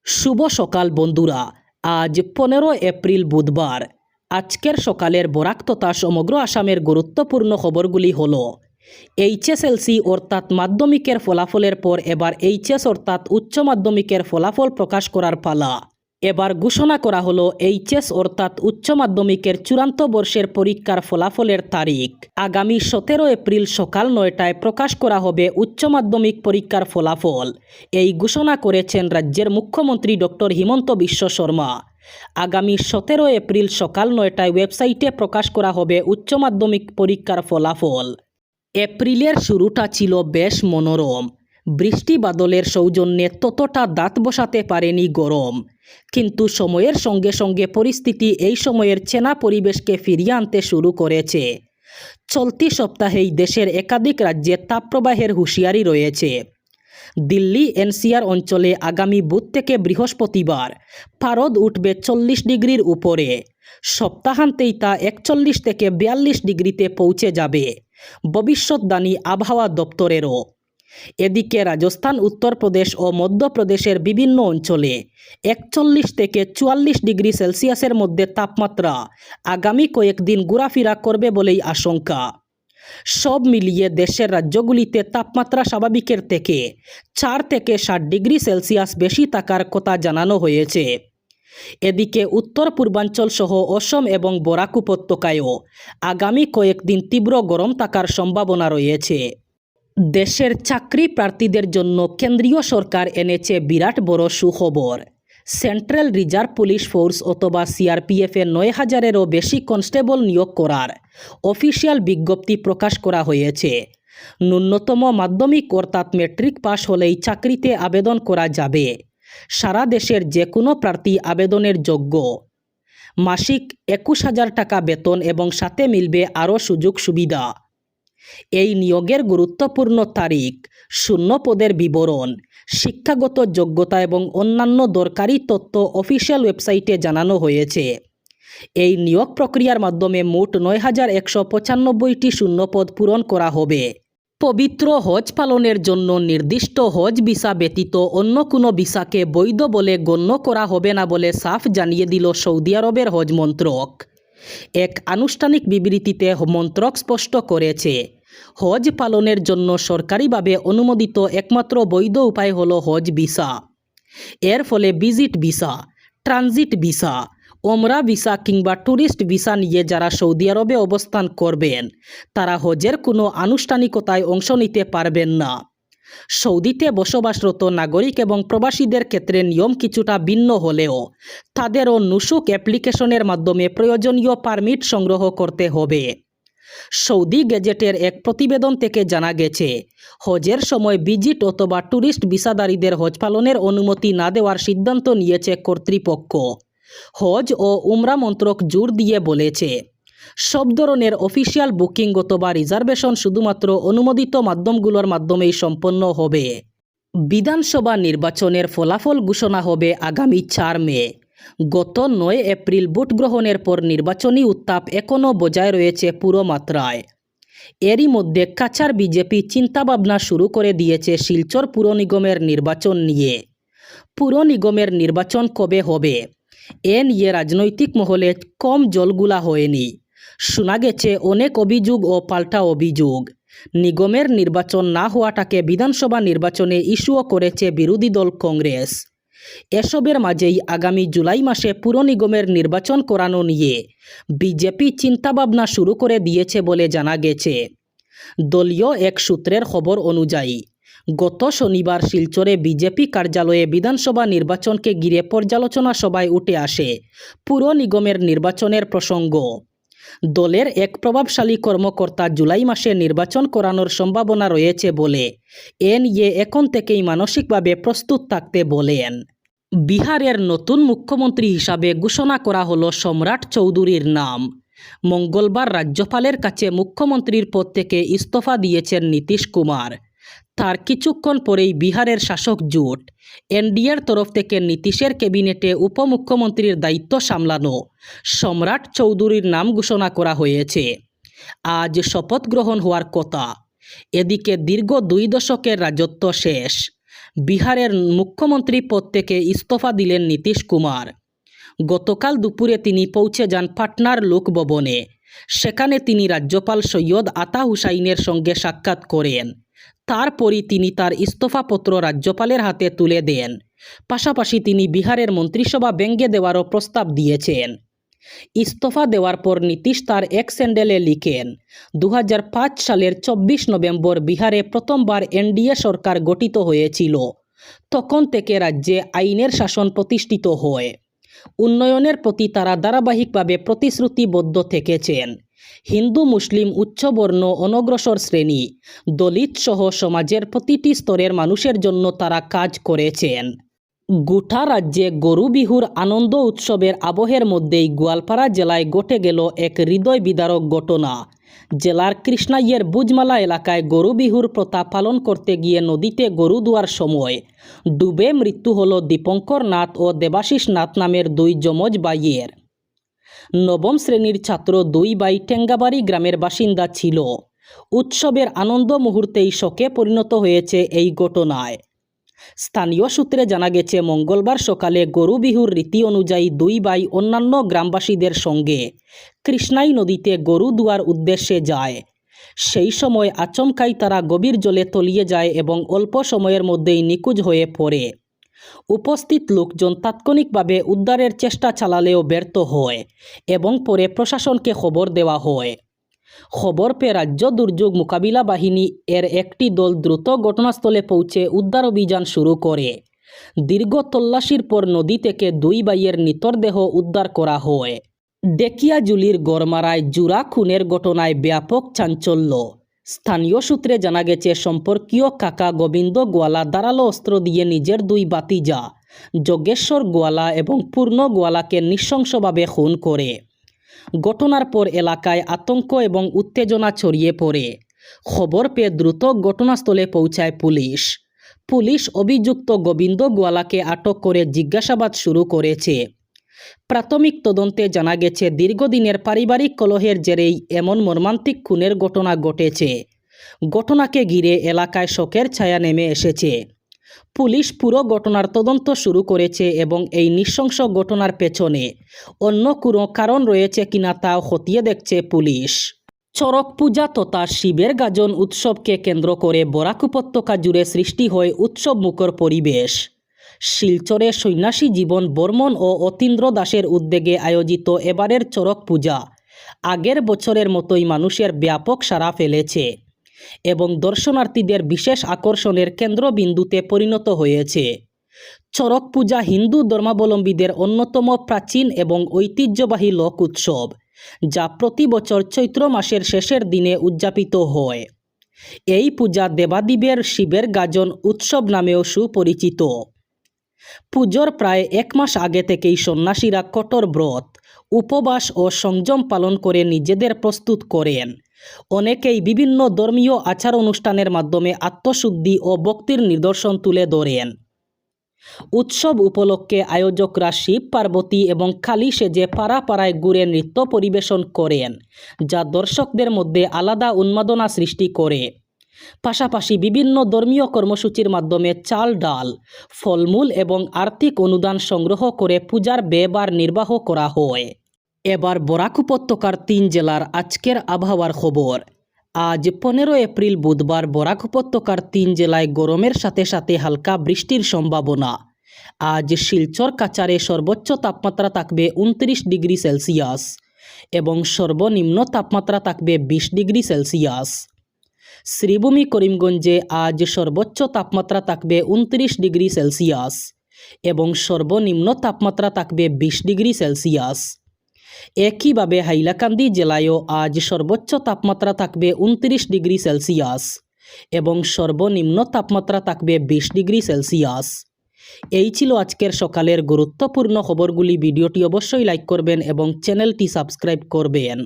শুভ সকাল বন্ধুরা। আজ 15 এপ্রিল বুধবার। আজকের সকালের বরাক তথা সমগ্র আসামের গুরুত্বপূর্ণ খবরগুলি হলো এইচএসএলসি অর্থাৎ মাধ্যমিকের ফলাফলের পর এবার এইচএস অর্থাৎ উচ্চ মাধ্যমিকের ফলাফল প্রকাশ করার পালা। এবার ঘোষণা করা হলো এইচএস অর্থাৎ উচ্চ মাধ্যমিকের চূড়ান্ত বর্ষের পরীক্ষার ফলাফলের তারিখ। আগামী 17 এপ্রিল সকাল 9টায় প্রকাশ করা হবে উচ্চ মাধ্যমিক পরীক্ষার ফলাফল। এই ঘোষণা করেছেন রাজ্যের মুখ্যমন্ত্রী ডক্টর হিমন্ত বিশ্ব শর্মা। আগামী 17 এপ্রিল সকাল 9টায় ওয়েবসাইটে প্রকাশ করা হবে উচ্চ মাধ্যমিক পরীক্ষার ফলাফল। এপ্রিলের শুরুটা ছিল বেশ মনোরম। বৃষ্টি বাদলের সৌজন্যে ততটা দাঁত বসাতে পারেনি গরম, কিন্তু সময়ের সঙ্গে সঙ্গে পরিস্থিতি এই সময়ের চেনা পরিবেশকে ফিরিয়ে আনতে শুরু করেছে। চলতি সপ্তাহেই দেশের একাধিক রাজ্যে তাপপ্রবাহের হুঁশিয়ারি রয়েছে। দিল্লি এনসিআর অঞ্চলে আগামী বুধ থেকে বৃহস্পতিবার পারদ উঠবে 40 ডিগ্রির উপরে। সপ্তাহান্তেই তা 41 থেকে 42 ডিগ্রিতে পৌঁছে যাবে, ভবিষ্যৎবাণী আবহাওয়া দপ্তরেরও। এদিকে রাজস্থান, উত্তরপ্রদেশ ও মধ্যপ্রদেশের বিভিন্ন অঞ্চলে 41 থেকে 44 ডিগ্রি সেলসিয়াসের মধ্যে তাপমাত্রা আগামী কয়েকদিন ঘোরাফেরা করবে বলেই আশঙ্কা। সব মিলিয়ে দেশের রাজ্যগুলিতে তাপমাত্রা স্বাভাবিকের থেকে 4 থেকে 7 ডিগ্রি সেলসিয়াস বেশি থাকার কথা জানানো হয়েছে। এদিকে উত্তর পূর্বাঞ্চল সহ অসম এবং বরাক উপত্যকায়ও আগামী কয়েকদিন তীব্র গরম থাকার সম্ভাবনা রয়েছে। দেশের চাকরি প্রার্থীদের জন্য কেন্দ্রীয় সরকার এনেছে বিরাট বড় সুখবর। সেন্ট্রাল রিজার্ভ পুলিশ ফোর্স অথবা সিআরপিএফে 9,000-এরও বেশি কনস্টেবল নিয়োগ করার অফিসিয়াল বিজ্ঞপ্তি প্রকাশ করা হয়েছে। ন্যূনতম মাধ্যমিক অর্থাৎ মেট্রিক পাস হলেই চাকরিতে আবেদন করা যাবে। সারা দেশের যে কোনো প্রার্থী আবেদনের যোগ্য। মাসিক 21,000 টাকা বেতন এবং সাথে মিলবে আরও সুযোগ সুবিধা। এই নিয়োগের গুরুত্বপূর্ণ তারিখ, শূন্য পদের বিবরণ, শিক্ষাগত যোগ্যতা এবং অন্যান্য দরকারি তথ্য অফিসিয়াল ওয়েবসাইটে জানানো হয়েছে। এই নিয়োগ প্রক্রিয়ার মাধ্যমে মোট 9,195টি শূন্যপদ পূরণ করা হবে। পবিত্র হজ পালনের জন্য নির্দিষ্ট হজ ভিসা ব্যতীত অন্য কোনো ভিসাকে বৈধ বলে গণ্য করা হবে না বলে সাফ জানিয়ে দিল সৌদি আরবের হজ মন্ত্রক। এক আনুষ্ঠানিক বিবৃতিতে মন্ত্রক স্পষ্ট করেছে, হজ পালনের জন্য সরকারিভাবে অনুমোদিত একমাত্র বৈধ উপায় হলো হজ ভিসা। এর ফলে ভিজিট ভিসা, ট্রানজিট ভিসা, ওমরা ভিসা কিংবা ট্যুরিস্ট ভিসা নিয়ে যারা সৌদি আরবে অবস্থান করবেন তারা হজের কোনো আনুষ্ঠানিকতায় অংশ নিতে পারবেন না। সৌদিতে বসবাসরত নাগরিক এবং প্রবাসীদের ক্ষেত্রে নিয়ম কিছুটা ভিন্ন হলেও তাদেরও নুসুক অ্যাপ্লিকেশনের মাধ্যমে প্রয়োজনীয় পারমিট সংগ্রহ করতে হবে। সৌদি গেজেটের এক প্রতিবেদন থেকে জানা গেছে, হজের সময় ভিজিট অথবা ট্যুরিস্ট ভিসাধারীদের হজ পালনের অনুমতি না দেওয়ার সিদ্ধান্ত নিয়েছে কর্তৃপক্ষ। হজ ও উমরা মন্ত্রক জোর দিয়ে বলেছে, সব ধরনের অফিসিয়াল বুকিং অথবা রিজার্ভেশন শুধুমাত্র অনুমোদিত মাধ্যমগুলোর মাধ্যমেই সম্পন্ন হবে। বিধানসভা নির্বাচনের ফলাফল ঘোষণা হবে আগামী 4 মে। গত 9 এপ্রিল ভোট গ্রহণের পর নির্বাচনী উত্তাপ এখনও বজায় রয়েছে পুরো মাত্রায়। এরই মধ্যে কাছাড় বিজেপি চিন্তাভাবনা শুরু করে দিয়েছে শিলচর পুর নিগমের নির্বাচন নিয়ে। পুর নিগমের নির্বাচন কবে হবে এ নিয়ে রাজনৈতিক মহলে কম জলগুলা হয়নি। শোনা গেছে অনেক অভিযোগ ও পাল্টা অভিযোগ। নিগমের নির্বাচন না হওয়াটাকে বিধানসভা নির্বাচনে ইস্যুও করেছে বিরোধী দল কংগ্রেস। এসবের মাঝেই আগামী জুলাই মাসে পুর নিগমের নির্বাচন করানো নিয়ে বিজেপি চিন্তাভাবনা শুরু করে দিয়েছে বলে জানা গেছে। দলীয় এক সূত্রের খবর অনুযায়ী গত শনিবার শিলচরে বিজেপি কার্যালয়ে বিধানসভা নির্বাচনকে ঘিরে পর্যালোচনা সভায় উঠে আসে পুর নিগমের নির্বাচনের প্রসঙ্গ। দলের এক প্রভাবশালী কর্মকর্তা জুলাই মাসে নির্বাচন করানোর সম্ভাবনা রয়েছে বলে এ নিয়ে এখন থেকেই মানসিকভাবে প্রস্তুত থাকতে বলেন। বিহারের নতুন মুখ্যমন্ত্রী হিসাবে ঘোষণা করা হলো সম্রাট চৌধুরীর নাম। মঙ্গলবার রাজ্যপালের কাছে মুখ্যমন্ত্রীর পদ থেকে ইস্তফা দিয়েছেন নীতিশ কুমার। তার কিছুক্ষণ পরেই বিহারের শাসক জোট এনডিএর তরফ থেকে নীতিশের ক্যাবিনেটে উপমুখ্যমন্ত্রীর দায়িত্ব সামলানো সম্রাট চৌধুরীর নাম ঘোষণা করা হয়েছে। আজ শপথ গ্রহণ হওয়ার কথা। এদিকে দীর্ঘ 2 দশকের রাজত্ব শেষ। বিহারের মুখ্যমন্ত্রী পদ থেকে ইস্তফা দিলেন নীতিশ কুমার। গতকাল দুপুরে তিনি পৌঁছে যান পাটনার লোকভবনে। সেখানে তিনি রাজ্যপাল সৈয়দ আতা হুসাইনের সঙ্গে সাক্ষাৎ করেন। তারপরই তিনি তার ইস্তফাপত্র রাজ্যপালের হাতে তুলে দেন। পাশাপাশি তিনি বিহারের মন্ত্রিসভা ভেঙে দেওয়ারও প্রস্তাব দিয়েছেন। ইস্তফা দেওয়ার পর নীতিশ তার এক স্যান্ডেলে লিখেন, 2005 সালের 24 নভেম্বর বিহারে প্রথমবার এনডিএ সরকার গঠিত হয়েছিল। তখন থেকে রাজ্যে আইনের শাসন প্রতিষ্ঠিত হয়। উন্নয়নের প্রতি তারা ধারাবাহিকভাবে প্রতিশ্রুতিবদ্ধ থেকেছেন। হিন্দু, মুসলিম, উচ্চবর্ণ, অনগ্রসর শ্রেণী, দলিত সহ সমাজের প্রতিটি স্তরের মানুষের জন্য তারা কাজ করেছেন। গোটা রাজ্যে গরু বিহুর আনন্দ উৎসবের আবহের মধ্যেই গোয়ালপাড়া জেলায় ঘটে গেল এক হৃদয় বিদারক ঘটনা। জেলার কৃষ্ণাইয়ের বুজমালা এলাকায় গরু বিহুর প্রথা পালন করতে গিয়ে নদীতে গরু ধোয়ার সময় ডুবে মৃত্যু হল দীপঙ্কর নাথ ও দেবাশিস নাথ নামের দুই যমজ ভাইয়ের। নবম শ্রেণীর ছাত্র দুই ভাই টেঙ্গাবাড়ি গ্রামের বাসিন্দা ছিল। উৎসবের আনন্দ মুহূর্তেই শোকে পরিণত হয়েছে এই ঘটনায়। স্থানীয় সূত্রে জানা গেছে, মঙ্গলবার সকালে গরু বিহুর রীতি অনুযায়ী দুই ভাই অন্যান্য গ্রামবাসীদের সঙ্গে কৃষ্ণাই নদীতে গরু ধোয়ার উদ্দেশ্যে যায়। সেই সময় আচমকাই তারা গভীর জলে তলিয়ে যায় এবং অল্প সময়ের মধ্যেই নিখোঁজ হয়ে পড়ে। উপস্থিত লোকজন তাৎক্ষণিকভাবে উদ্ধারের চেষ্টা চালালেও ব্যর্থ হয় এবং পরে প্রশাসনকে খবর দেওয়া হয়। খবর পেয়ে রাজ্য দুর্যোগ মোকাবিলা বাহিনী এর একটি দল দ্রুত ঘটনাস্থলে পৌঁছে উদ্ধার অভিযান শুরু করে। দীর্ঘ তল্লাশির পর নদী থেকে দুই ভাইয়ের মৃতদেহ উদ্ধার করা হয়। ডেকিয়াজুলির গড়মারায় জুরা খুনের ঘটনায় ব্যাপক চাঞ্চল্য। স্থানীয় সূত্রে জানা গেছে, সম্পর্কীয় কাকা গোবিন্দ গোয়ালা ধারালো অস্ত্র দিয়ে নিজের দুই ভাতিজা যোগেশ্বর গোয়ালা এবং পূর্ণ গোয়ালাকে নৃশংসভাবে খুন করে। ঘটনার পর এলাকায় আতঙ্ক এবং উত্তেজনা ছড়িয়ে পড়ে। খবর পেয়ে দ্রুত ঘটনাস্থলে পৌঁছায় পুলিশ। পুলিশ অভিযুক্ত গোবিন্দ গোয়ালাকে আটক করে জিজ্ঞাসাবাদ শুরু করেছে। প্রাথমিক তদন্তে জানা গেছে, দীর্ঘদিনের পারিবারিক কলহের জেরেই এমন মর্মান্তিক খুনের ঘটনা ঘটেছে। ঘটনাকে ঘিরে এলাকায় শোকের ছায়া নেমে এসেছে। পুলিশ পুরো ঘটনার তদন্ত শুরু করেছে এবং এই নৃশংস ঘটনার পেছনে অন্য কোনো কারণ রয়েছে কিনা তাও খতিয়ে দেখছে পুলিশ। চড়ক পূজা তথা শিবের গাজন উৎসবকে কেন্দ্র করে বরাক উপত্যকা জুড়ে সৃষ্টি হয় উৎসবমুখর পরিবেশ। শিলচরে সন্ন্যাসী জীবন বর্মন ও অতীন্দ্র দাসের উদ্যোগে আয়োজিত এবারের চড়ক পূজা আগের বছরের মতোই মানুষের ব্যাপক সাড়া ফেলেছে এবং দর্শনার্থীদের বিশেষ আকর্ষণের কেন্দ্রবিন্দুতে পরিণত হয়েছে। চড়ক পূজা হিন্দু ধর্মাবলম্বীদের অন্যতম প্রাচীন এবং ঐতিহ্যবাহী লোক উৎসব, যা প্রতি বছর চৈত্র মাসের শেষের দিনে উদযাপিত হয়। এই পূজা দেবাদিবের শিবের গাজন উৎসব নামেও সুপরিচিত। পুজোর প্রায় এক মাস আগে থেকেই সন্ন্যাসীরা কঠোর ব্রত, উপবাস ও সংযম পালন করে নিজেদের প্রস্তুত করেন। অনেকেই বিভিন্ন ধর্মীয় আচার অনুষ্ঠানের মাধ্যমে আত্মশুদ্ধি ও ভক্তির নিদর্শন তুলে ধরেন। উৎসব উপলক্ষে আয়োজকরা শিব, পার্বতী এবং কালী সেজে পাড়া পাড়ায় ঘুরে নৃত্য পরিবেশন করেন, যা দর্শকদের মধ্যে আলাদা উন্মাদনা সৃষ্টি করে। পাশাপাশি বিভিন্ন ধর্মীয় কর্মসূচির মাধ্যমে চাল, ডাল, ফলমূল এবং আর্থিক অনুদান সংগ্রহ করে পূজার ব্যয়ভার নির্বাহ করা হয়। এবার বরাক উপত্যকার 3 জেলার আজকের আবহাওয়ার খবর। আজ 15 এপ্রিল বুধবার বরাক উপত্যকার 3 জেলায় গরমের সাথে সাথে হালকা বৃষ্টির সম্ভাবনা। আজ শিলচর কাচারে সর্বোচ্চ তাপমাত্রা থাকবে 29 ডিগ্রি সেলসিয়াস এবং সর্বনিম্ন তাপমাত্রা থাকবে 20 ডিগ্রি সেলসিয়াস। শ্রীভূমি করিমগঞ্জে আজ সর্বোচ্চ তাপমাত্রা থাকবে 29 ডিগ্রি সেলসিয়াস এবং সর্বনিম্ন তাপমাত্রা থাকবে 20 ডিগ্রি সেলসিয়াস। একইভাবে হাইলাকান্দি জেলায়ও আজ সর্বোচ্চ তাপমাত্রা থাকবে 29 ডিগ্রি সেলসিয়াস এবং সর্বনিম্ন তাপমাত্রা থাকবে 20 ডিগ্রি সেলসিয়াস। এই ছিল আজকের সকালের গুরুত্বপূর্ণ খবরগুলি। ভিডিওটি অবশ্যই লাইক করবেন এবং চ্যানেলটি সাবস্ক্রাইব করবেন।